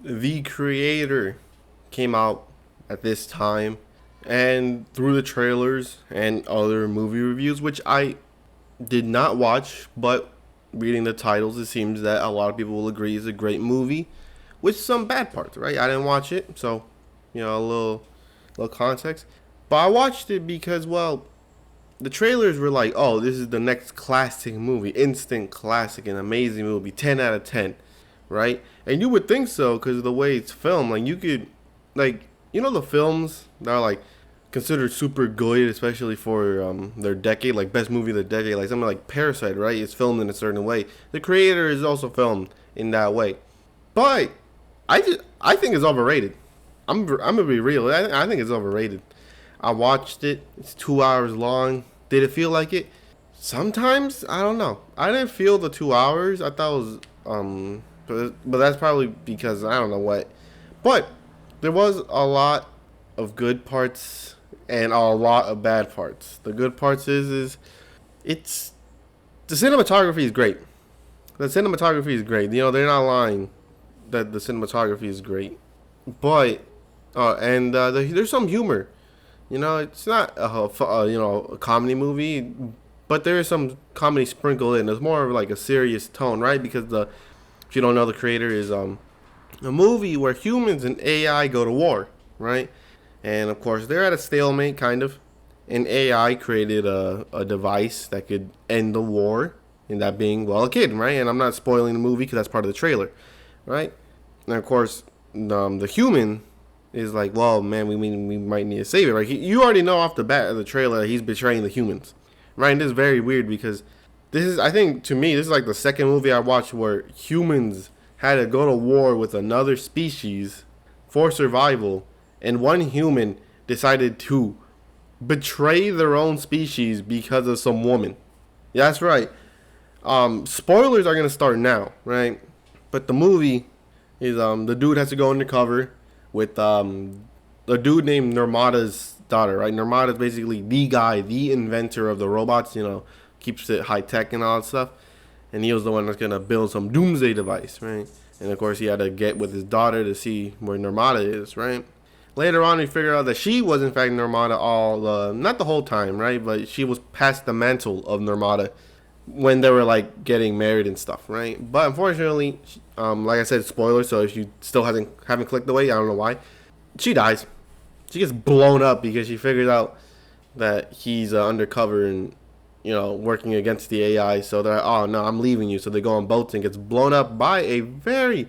The Creator came out at this time, and through the trailers and other movie reviews, which I did not watch, but reading the titles, it seems that a lot of people will agree is a great movie, with some bad parts. Right? I didn't watch it, so a little context. But I watched it because, well, the trailers were like, "Oh, this is the next classic movie, instant classic, an amazing movie, 10 out of 10." Right? And you would think so because of the way it's filmed. Like you could, like the films that are like considered super good, especially for their decade, like best movie of the decade, like something like Parasite. Right? It's filmed in a certain way. The Creator is also filmed in that way, but I think it's overrated. I'm gonna be real. I think it's overrated. I watched it. It's 2 hours long. Did it feel like it? Sometimes I don't know. I didn't feel the 2 hours. I thought it was but that's probably because I don't know what. But there was a lot of good parts and a lot of bad parts. The good parts is it's the cinematography is great. The cinematography is great. They're not lying that the cinematography is great. But there's some humor. It's not a comedy movie, but there is some comedy sprinkled in. It's more of like a serious tone, right? Because if you don't know, the Creator is a movie where humans and AI go to war, right? And of course, they're at a stalemate, kind of. And AI created a device that could end the war, and that being, well, a kid, right? And I'm not spoiling the movie because that's part of the trailer, right? And of course, the human is like, well, man, we might need to save it, right? You already know off the bat of the trailer that he's betraying the humans, right? And this is very weird because I think, to me, this is like the second movie I watched where humans had to go to war with another species for survival, and one human decided to betray their own species because of some woman. Yeah, that's right. Spoilers are gonna start now, right? But the movie is the dude has to go undercover with a dude named Nirmata's daughter, right? Nirmata is basically the guy, the inventor of the robots. Keeps it high tech and all that stuff. And he was the one that's gonna build some doomsday device, right? And of course, he had to get with his daughter to see where Nirmata is, right? Later on, we figured out that she was in fact Nirmata all, not the whole time, right? But she was past the mantle of Nirmata when they were like getting married and stuff, right? But unfortunately, like I said, spoiler. So if you still haven't clicked away, I don't know why. She dies. She gets blown up because she figures out that he's undercover and working against the AI. So they're like, oh no, I'm leaving you. So they go on boats and gets blown up by a very,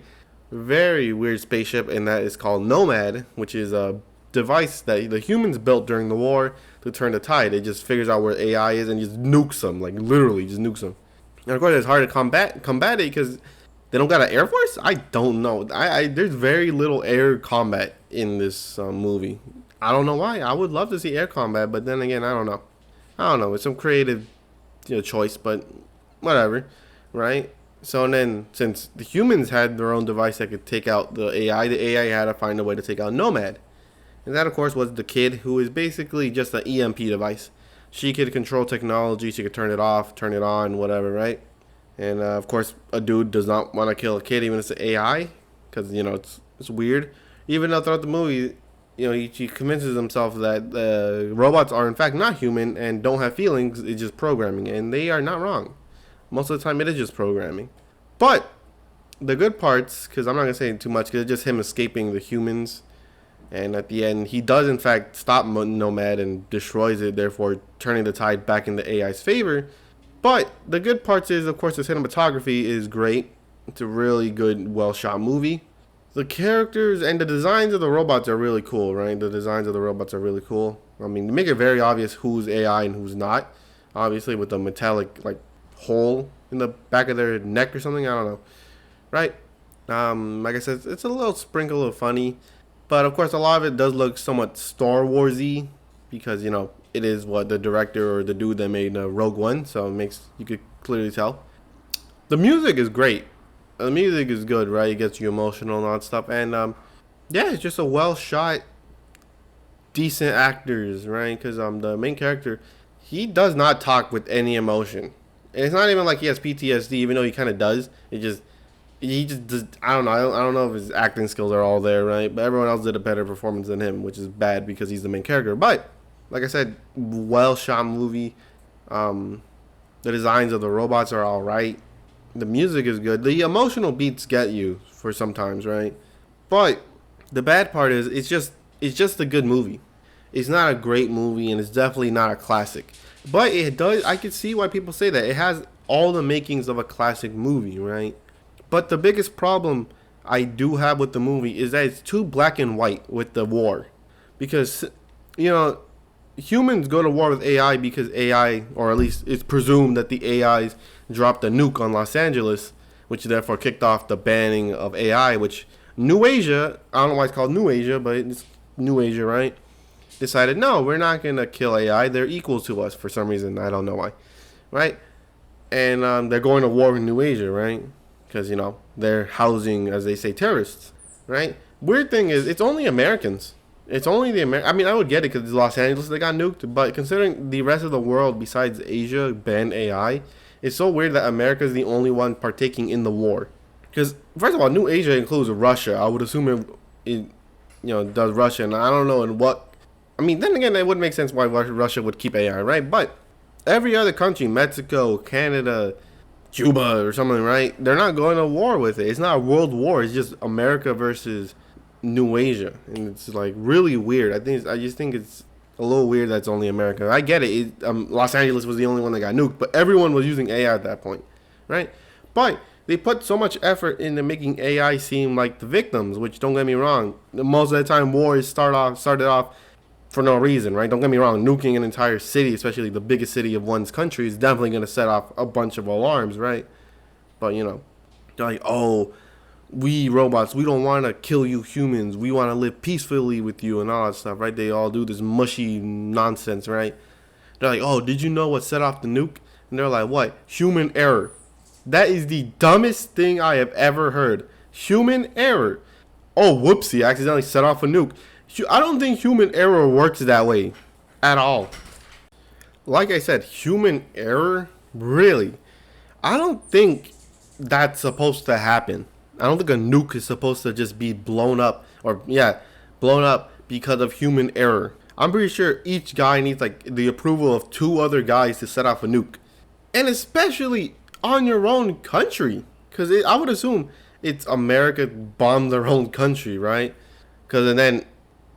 very weird spaceship, and that is called Nomad, which is a device that the humans built during the war to turn the tide. It just figures out where AI is and just nukes them, like literally just nukes them. And of course, it's hard to combat it because they don't got an air force. I don't know. There's very little air combat in this movie. I don't know why. I would love to see air combat, but then again, I don't know. I don't know. It's some creative, choice, but whatever, right? So and then, since the humans had their own device that could take out the AI had to find a way to take out Nomad, and that, of course, was the kid, who is basically just an EMP device. She could control technology. She could turn it off, turn it on, whatever, right? And of course, a dude does not want to kill a kid, even if it's an AI, because it's weird. Even though throughout the movie, he convinces himself that robots are in fact not human and don't have feelings. It's just programming, and they are not wrong. Most of the time, it is just programming. But the good parts, because I'm not gonna say too much, because it's just him escaping the humans, and at the end, he does in fact stop Nomad and destroys it, therefore turning the tide back in the AI's favor. But the good parts is, of course, the cinematography is great. It's a really good, well shot movie. The characters and the designs of the robots are really cool, right? The designs of the robots are really cool. I mean, they make it very obvious who's AI and who's not. Obviously, with the metallic like hole in the back of their neck or something. I don't know, right? Like I said, it's a little sprinkle of funny, but of course, a lot of it does look somewhat Star Warsy because it is what the director or the dude that made Rogue One, so it makes you could clearly tell. The music is great. The music is good, right? It gets you emotional and all that stuff, and yeah, it's just a well shot, decent actors, right? Because the main character, he does not talk with any emotion. And it's not even like he has PTSD, even though he kind of does. It just he just does, I don't know. I don't know if his acting skills are all there, right? But everyone else did a better performance than him, which is bad because he's the main character. But like I said, well shot movie. Um, the designs of the robots are all right. The music is good. The emotional beats get you for sometimes, right? But the bad part is it's just a good movie. It's not a great movie, and it's definitely not a classic. But it does. I can see why people say that. It has all the makings of a classic movie, right? But the biggest problem I do have with the movie is that it's too black and white with the war, because you know humans go to war with AI because AI, or at least it's presumed that the AIs dropped a nuke on Los Angeles, which therefore kicked off the banning of AI. Which New Asia, I don't know why it's called New Asia, but it's New Asia, right? Decided no, we're not gonna kill AI. They're equal to us for some reason. I don't know why, right? And they're going to war with New Asia, right? Because they're housing, as they say, terrorists, right? Weird thing is, it's only Americans. It's only the Amer. I mean, I would get it because it's Los Angeles they got nuked, but considering the rest of the world besides Asia banned AI, it's so weird that America is the only one partaking in the war. Because first of all, New Asia includes Russia. I would assume it does Russia, and I don't know in what. I mean, then again, it would make sense why Russia would keep AI, right? But every other country, Mexico, Canada, Cuba, or something, right? They're not going to war with it. It's not a world war. It's just America versus New Asia, and it's like really weird. I just think it's a little weird that it's only America. I get it. Los Angeles was the only one that got nuked, but everyone was using AI at that point, right? But they put so much effort into making AI seem like the victims, which don't get me wrong. Most of the time, wars started off for no reason, right? Don't get me wrong. Nuking an entire city, especially the biggest city of one's country, is definitely going to set off a bunch of alarms, right? But they're like, oh, we robots, we don't want to kill you humans. We want to live peacefully with you and all that stuff, right? They all do this mushy nonsense, right? They're like, oh, did you know what set off the nuke? And they're like, what? Human error. That is the dumbest thing I have ever heard. Human error. Oh, whoopsie, I accidentally set off a nuke. I don't think human error works that way at all. Like I said, human error? Really? I don't think that's supposed to happen. I don't think a nuke is supposed to just be blown up, or yeah, blown up because of human error. I'm pretty sure each guy needs like the approval of two other guys to set off a nuke, and especially on your own country, because I would assume it's America bombed their own country, right? Because then,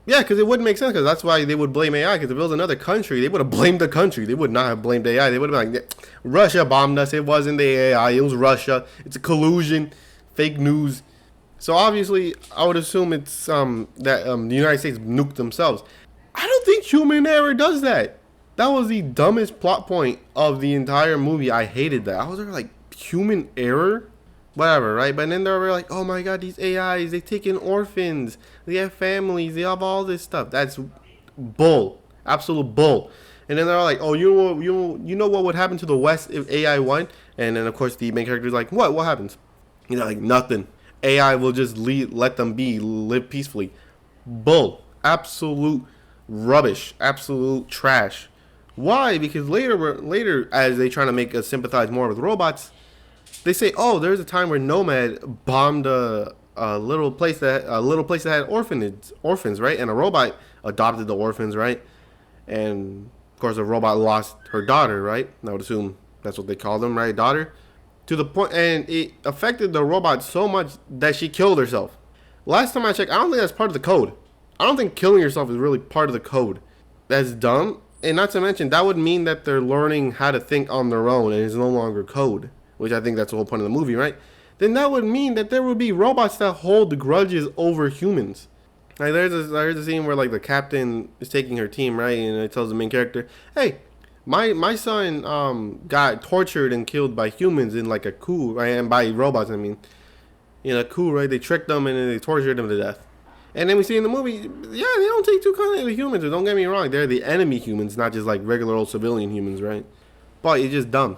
yeah, because it wouldn't make sense. Because that's why they would blame AI. Because if it was another country, they would have blamed the country. They would not have blamed AI. They would have been like, Russia bombed us. It wasn't the AI. It was Russia. It's a collusion, fake news. So obviously, I would assume it's that the United States nuked themselves. I don't think human error does that. That was the dumbest plot point of the entire movie. I hated that. I was like, human error? Whatever, right? But then they were like, oh my god, these AIs, they take in orphans. They have families. They have all this stuff. That's bull. Absolute bull. And then they're like, oh, you know what would happen to the West if AI won? And then, of course, the main character is like, what? What happens? Like, nothing. AI will just let them live peacefully. Bull. Absolute rubbish. Absolute trash. Why? Because later, as they trying to make us sympathize more with robots, they say, oh, there's a time where Nomad bombed a little place that had orphans, right? And a robot adopted the orphans, right? And of course, a robot lost her daughter, right? I would assume that's what they call them, right? Daughter. To the point, and it affected the robot so much that she killed herself. Last time I checked, I don't think that's part of the code. I don't think killing yourself is really part of the code. That's dumb. And not to mention, that would mean that they're learning how to think on their own and it's no longer code, which I think that's the whole point of the movie, right? Then that would mean that there would be robots that hold grudges over humans. Like there's a scene where like the captain is taking her team, right, and it tells the main character, "Hey, my son got tortured and killed by humans in like a coup, right? And by robots, I mean, in a coup, right? They tricked them and then they tortured him to death." And then we see in the movie, yeah, they don't take too kindly to humans. Don't get me wrong, they're the enemy humans, not just like regular old civilian humans, right? But it's just dumb.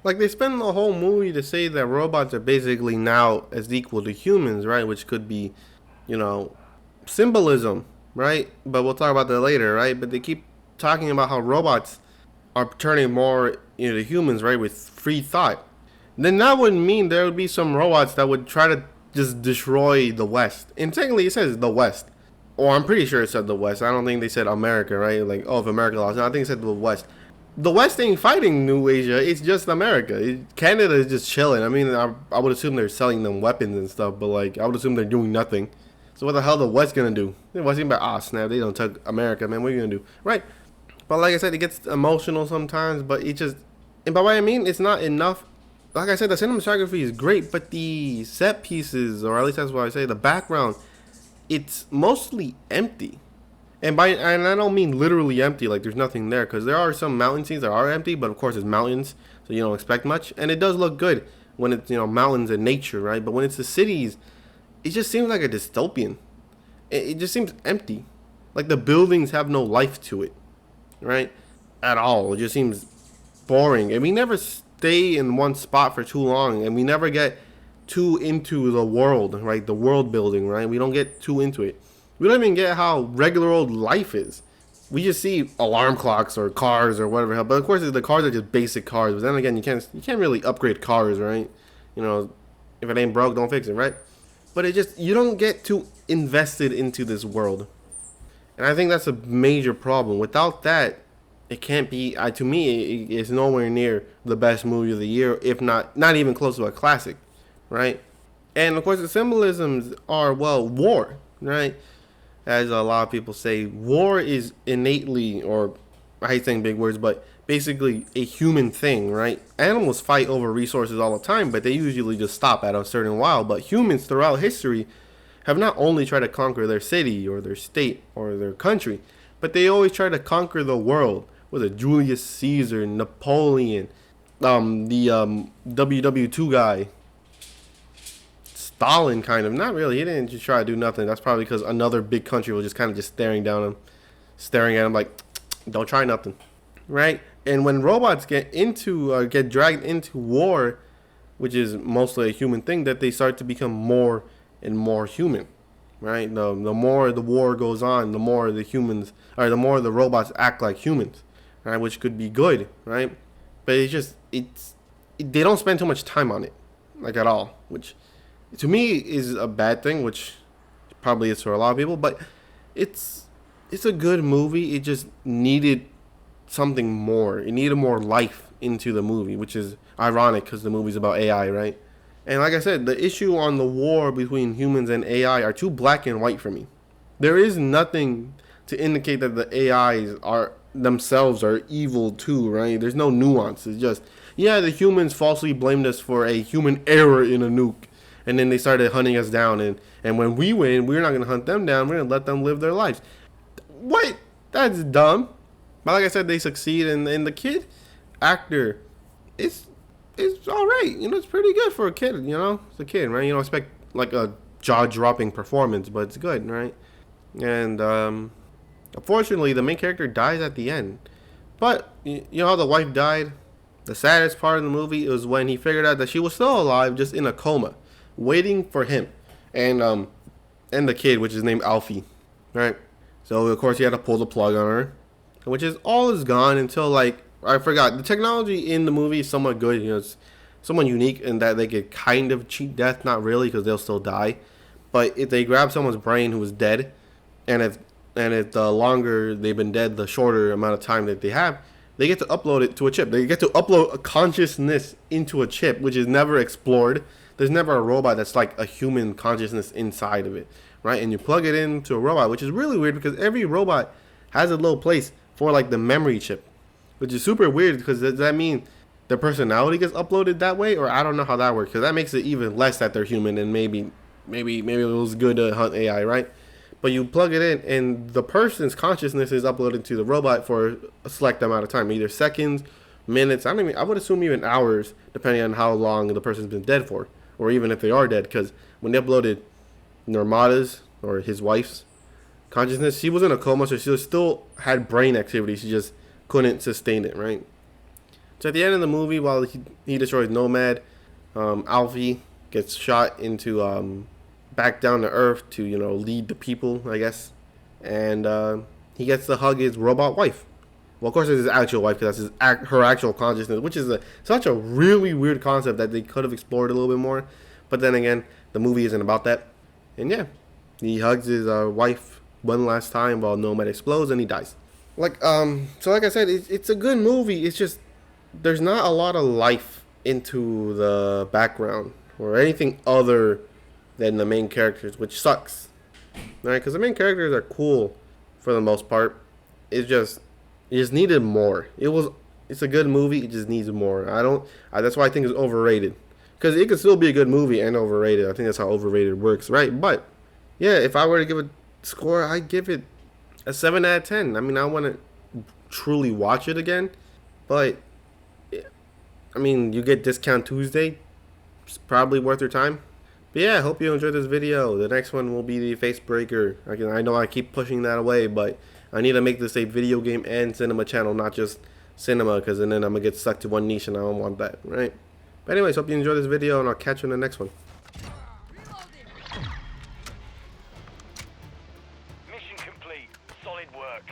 Like they spend the whole movie to say that robots are basically now as equal to humans, right? Which could be, symbolism, right? But we'll talk about that later, right? But they keep talking about how robots are turning more into humans, right? With free thought. then that would mean there would be some robots that would try to just destroy the West. And technically, it says the West. Or I'm pretty sure it said the West. I don't think they said America, right? Like, oh, if America lost. No, I think it said the West. The West ain't fighting New Asia. It's just America. Canada is just chilling. I mean, I would assume they're selling them weapons and stuff, but like, I would assume they're doing nothing. So what the hell the West gonna do? The West gonna be like, ah, snap, they don't took America, man. What are you gonna do? Right? But like I said, it gets emotional sometimes, but it just, and by what I mean, it's not enough. Like I said, the cinematography is great, but the set pieces, or at least that's what I say, the background, it's mostly empty. And I don't mean literally empty, like there's nothing there, because there are some mountain scenes that are empty, but of course it's mountains, so you don't expect much. And it does look good when it's, mountains and nature, right? But when it's the cities, it just seems like a dystopian. It just seems empty. Like the buildings have no life to it, right? At all. It just seems boring. And we never stay in one spot for too long, and we never get too into the world, right? The world building, right? We don't get too into it. We don't even get how regular old life is. We just see alarm clocks or cars or whatever. But of course, the cars are just basic cars. But then again, you can't really upgrade cars, right? If it ain't broke, don't fix it, right? But you don't get too invested into this world, and I think that's a major problem. Without that, it can't be. To me, it's nowhere near the best movie of the year, if not even close to a classic, right? And of course, the symbolisms are war, right? As a lot of people say, war is innately, or I hate saying big words, but basically a human thing, right? Animals fight over resources all the time, but they usually just stop at a certain while. But humans throughout history have not only tried to conquer their city or their state or their country, but they always try to conquer the world. Was it Julius Caesar, Napoleon, the WW2 guy, Stalin, kind of. Not really. He didn't just try to do nothing. That's probably because another big country was just kind of just staring at him like, don't try nothing, right? And when robots get dragged into war, which is mostly a human thing, that they start to become more and more human, right? The more the war goes on, the more the more the robots act like humans, right? Which could be good, right? But they don't spend too much time on it, like at all, which to me is a bad thing, which probably is for a lot of people. But it's a good movie. It just needed something more. It needed more life into the movie, which is ironic because the movie's about AI, right? And like I said, the issue on the war between humans and AI are too black and white for me. There is nothing to indicate that the AIs are themselves are evil too, right? There's no nuance. It's just, yeah, the humans falsely blamed us for a human error in a nuke. And then they started hunting us down. And when we win, we're not going to hunt them down. We're going to let them live their lives. What? That's dumb. But like I said, they succeed. And the kid actor, it's all right. It's pretty good for a kid, It's a kid, right? You don't expect like a jaw-dropping performance, but it's good, right? And unfortunately, the main character dies at the end. But you know how the wife died? The saddest part of the movie was when he figured out that she was still alive, just in a coma, waiting for him, and the kid, which is named Alfie, right? So of course he had to pull the plug on her, which is all is gone until, like, I forgot, the technology in the movie is somewhat good. It's somewhat unique in that they could kind of cheat death, not really, because they'll still die. But if they grab someone's brain who is dead, and if the longer they've been dead, the shorter amount of time that they have, they get to upload it to a chip. They get to upload a consciousness into a chip, which is never explored. There's never a robot that's like a human consciousness inside of it, right? And you plug it into a robot, which is really weird because every robot has a little place for like the memory chip, which is super weird because does that mean their personality gets uploaded that way? Or I don't know how that works, because that makes it even less that they're human, and maybe it was good to hunt AI, right? But you plug it in, and the person's consciousness is uploaded to the robot for a select amount of time, either seconds, minutes. I would assume even hours, depending on how long the person's been dead for, or even if they are dead. Because when they uploaded Normata's, or his wife's, consciousness, she was in a coma, so she still had brain activity. She just couldn't sustain it, right? So at the end of the movie, while he destroys Nomad, Alfie gets shot into back down to Earth to lead the people, I guess, and he gets to hug his robot wife, Well, of course, it's his actual wife because that's her actual consciousness, which is such a really weird concept that they could have explored a little bit more. But then again, the movie isn't about that. And yeah, he hugs his wife one last time while Nomad explodes and he dies. So like I said, it's a good movie. It's just there's not a lot of life into the background or anything other than the main characters, which sucks. Right? Because the main characters are cool for the most part. It's just it just needed more. It's a good movie. It just needs more. That's why I think it's overrated. Because it could still be a good movie and overrated. I think that's how overrated works, right? But yeah, if I were to give a score, I'd give it a 7 out of 10. I mean, I want to truly watch it again, but I mean, you get Discount Tuesday. It's probably worth your time. But yeah, I hope you enjoyed this video. The next one will be the Face Breaker. I know I keep pushing that away, but I need to make this a video game and cinema channel, not just cinema, because then I'm going to get stuck to one niche and I don't want that, right? But anyways, hope you enjoyed this video and I'll catch you in the next one. Mission complete. Solid work.